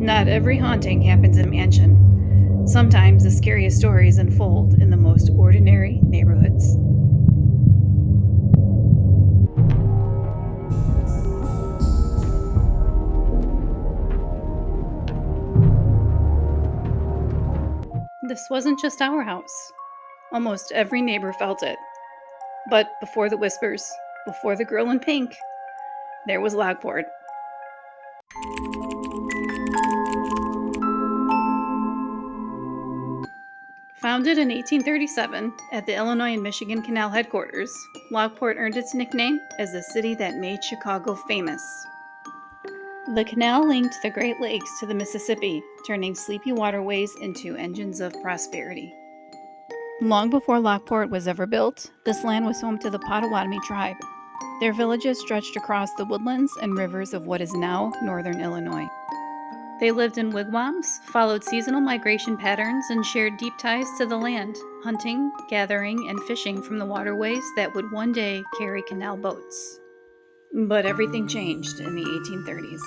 Not every haunting happens in a mansion. Sometimes the scariest stories unfold in the most ordinary neighborhoods. This wasn't just our house. Almost every neighbor felt it. But before the whispers, before the girl in pink, there was Lockport. Founded in 1837 at the Illinois and Michigan Canal headquarters, Lockport earned its nickname as the city that made Chicago famous. The canal linked the Great Lakes to the Mississippi, turning sleepy waterways into engines of prosperity. Long before Lockport was ever built, this land was home to the Potawatomi tribe. Their villages stretched across the woodlands and rivers of what is now northern Illinois. They lived in wigwams, followed seasonal migration patterns, and shared deep ties to the land, hunting, gathering, and fishing from the waterways that would one day carry canal boats. But everything changed in the 1830s.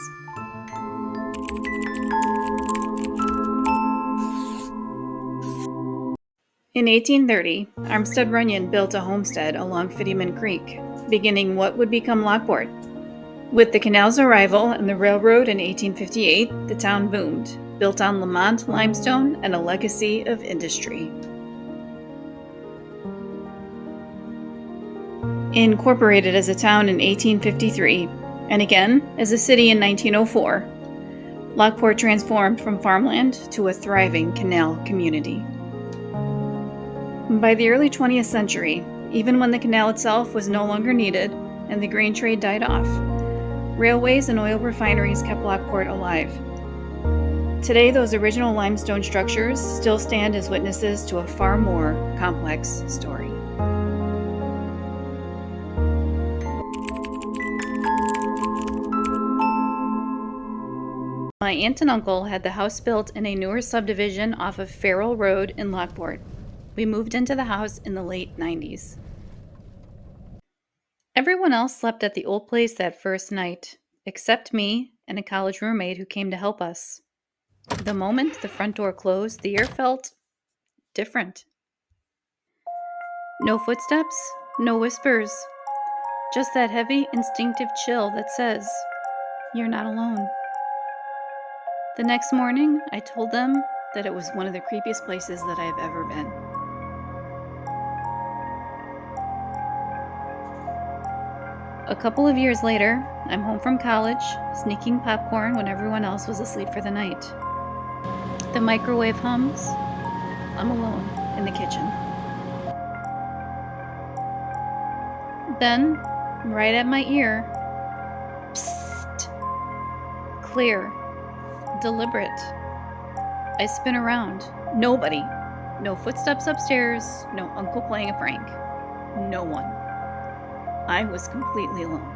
In 1830, Armstead Runyon built a homestead along Fittyman Creek, beginning what would become Lockport. With the canal's arrival and the railroad in 1858, the town boomed, built on Lamont limestone and a legacy of industry. Incorporated as a town in 1853, and again as a city in 1904, Lockport transformed from farmland to a thriving canal community. By the early 20th century, even when the canal itself was no longer needed and the grain trade died off, railways and oil refineries kept Lockport alive. Today, those original limestone structures still stand as witnesses to a far more complex story. My aunt and uncle had the house built in a newer subdivision off of Farrell Road in Lockport. We moved into the house in the late 90s. Everyone else slept at the old place that first night, except me and a college roommate who came to help us. The moment the front door closed, the air felt different. No footsteps, no whispers, just that heavy, instinctive chill that says, "You're not alone." The next morning, I told them that it was one of the creepiest places that I've ever been. A couple of years later, I'm home from college, sneaking popcorn when everyone else was asleep for the night. The microwave hums. I'm alone in the kitchen. Then, right at my ear, psst, clear, deliberate. I spin around. Nobody. No footsteps upstairs, no uncle playing a prank. No one. I was completely alone.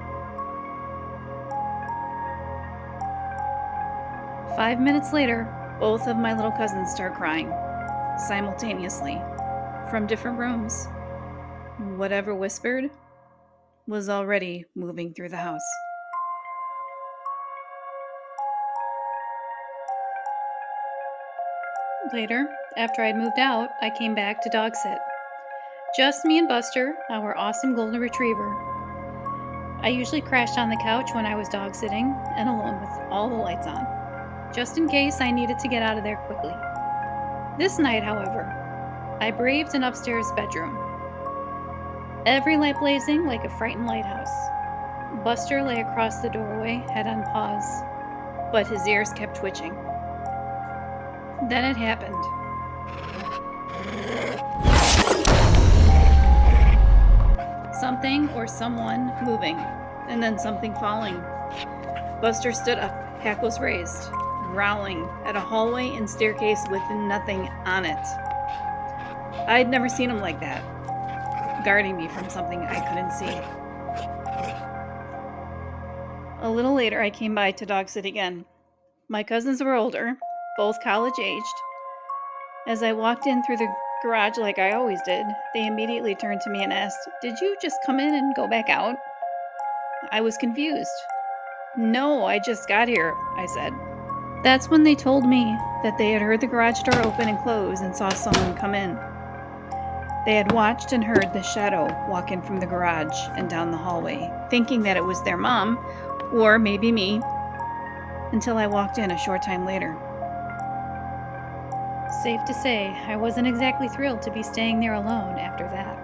5 minutes later, both of my little cousins start crying, simultaneously, from different rooms. Whatever whispered was already moving through the house. Later, after I'd moved out, I came back to dog sit. Just me and Buster, our awesome golden retriever. I usually crashed on the couch when I was dog sitting and alone with all the lights on, just in case I needed to get out of there quickly. This night, however, I braved an upstairs bedroom. Every light blazing like a frightened lighthouse. Buster lay across the doorway, head on paws, but his ears kept twitching. Then it happened. Something or someone moving, and then something falling. Buster stood up, hackles raised, growling at a hallway and staircase with nothing on it. I'd never seen him like that, guarding me from something I couldn't see. A little later, I came by to dog sit again. My cousins were older, both college aged. As I walked in through the garage like I always did, they immediately turned to me and asked, "Did you just come in and go back out?" I was confused. "No, I just got here," I said. That's when they told me that they had heard the garage door open and close and saw someone come in. They had watched and heard the shadow walk in from the garage and down the hallway, thinking that it was their mom, or maybe me, until I walked in a short time later. Safe to say, I wasn't exactly thrilled to be staying there alone after that.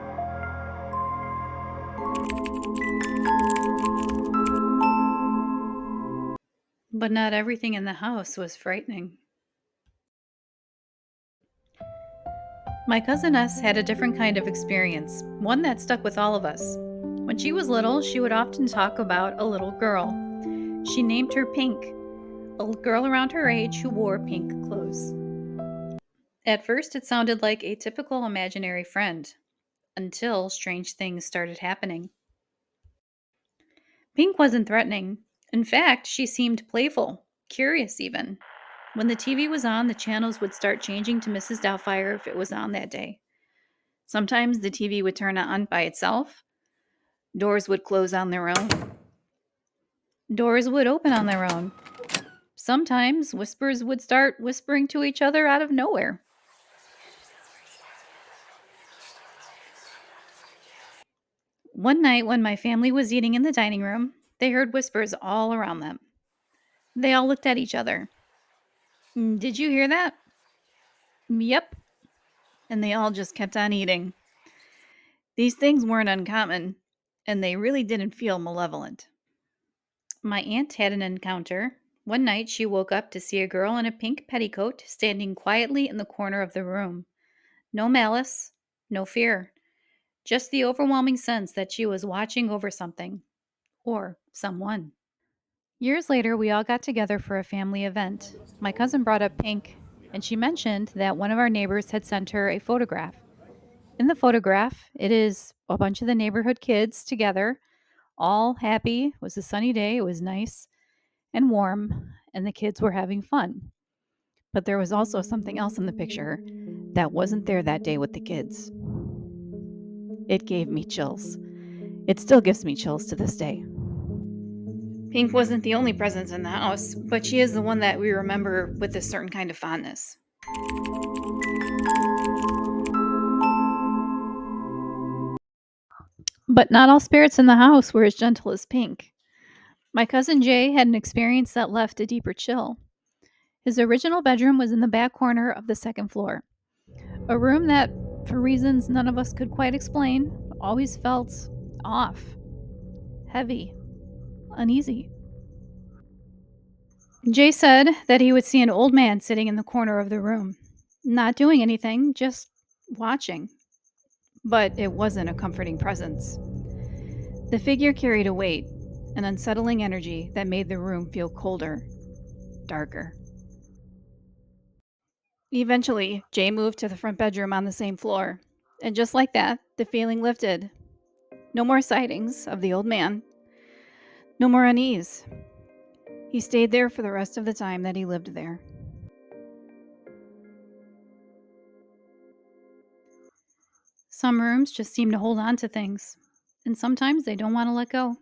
But not everything in the house was frightening. My cousin S had a different kind of experience, one that stuck with all of us. When she was little, she would often talk about a little girl. She named her Pink, a girl around her age who wore pink clothes. At first, it sounded like a typical imaginary friend, until strange things started happening. Pink wasn't threatening. In fact, she seemed playful, curious even. When the TV was on, the channels would start changing to Mrs. Doubtfire if it was on that day. Sometimes the TV would turn on by itself. Doors would close on their own. Doors would open on their own. Sometimes whispers would start whispering to each other out of nowhere. One night, when my family was eating in the dining room, they heard whispers all around them. They all looked at each other. Did you hear that? Yep. And they all just kept on eating. These things weren't uncommon, and they really didn't feel malevolent. My aunt had an encounter. One night, she woke up to see a girl in a pink petticoat standing quietly in the corner of the room. No malice, no fear, just the overwhelming sense that she was watching over something or someone. Years later, we all got together for a family event. My cousin brought up Pink, and she mentioned that one of our neighbors had sent her a photograph. In the photograph, it is a bunch of the neighborhood kids together, all happy. It was a sunny day, it was nice and warm, and the kids were having fun. But there was also something else in the picture that wasn't there that day with the kids. It gave me chills. It still gives me chills to this day. Pink wasn't the only presence in the house, but she is the one that we remember with a certain kind of fondness. But not all spirits in the house were as gentle as Pink. My cousin Jay had an experience that left a deeper chill. His original bedroom was in the back corner of the second floor, a room that, for reasons none of us could quite explain, always felt off, heavy, uneasy. Jay said that he would see an old man sitting in the corner of the room, not doing anything, just watching. But it wasn't a comforting presence. The figure carried a weight, an unsettling energy that made the room feel colder, darker. Eventually, Jay moved to the front bedroom on the same floor, and just like that, the feeling lifted. No more sightings of the old man, no more unease. He stayed there for the rest of the time that he lived there. Some rooms just seem to hold on to things, and sometimes they don't want to let go.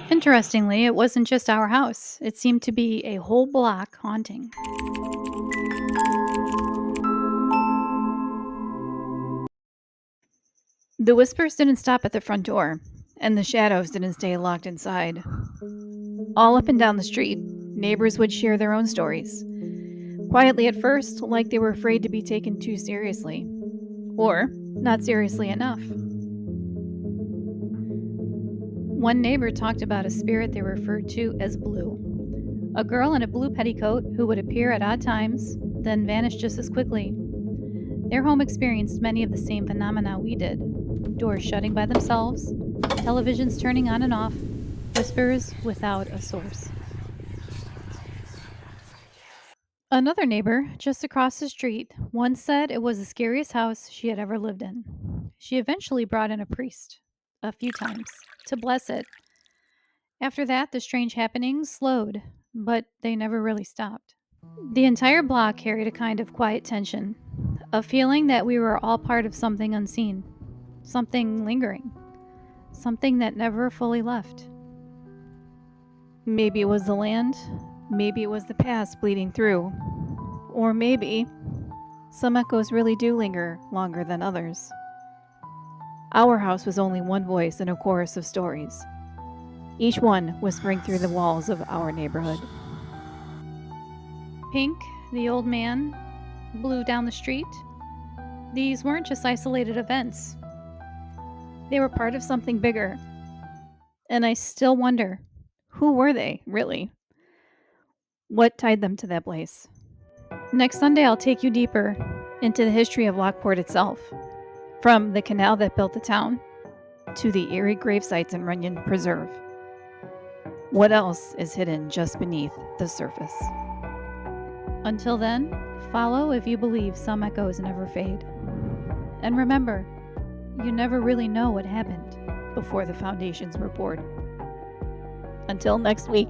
Interestingly, it wasn't just our house, it seemed to be a whole block haunting. The whispers didn't stop at the front door, and the shadows didn't stay locked inside. All up and down the street, neighbors would share their own stories. Quietly at first, like they were afraid to be taken too seriously, or not seriously enough. One neighbor talked about a spirit they referred to as Blue, a girl in a blue petticoat who would appear at odd times, then vanish just as quickly. Their home experienced many of the same phenomena we did: doors shutting by themselves, televisions turning on and off, whispers without a source. Another neighbor, just across the street, once said it was the scariest house she had ever lived in. She eventually brought in a priest, a few times, to bless it. After that, the strange happenings slowed, but they never really stopped. The entire block carried a kind of quiet tension, a feeling that we were all part of something unseen, something lingering, something that never fully left. Maybe it was the land, Maybe it was the past bleeding through. Or maybe some echoes really do linger longer than others. Our house was only one voice in a chorus of stories, each one whispering through the walls of our neighborhood. Pink, the old man, Blue down the street. These weren't just isolated events, they were part of something bigger. And I still wonder, who were they, really? What tied them to that place? Next Sunday, I'll take you deeper into the history of Lockport itself, from the canal that built the town to the eerie gravesites in Runyon Preserve. What else is hidden just beneath the surface? Until then, follow if you believe some echoes never fade. And remember, you never really know what happened before the foundations were poured. Until next week.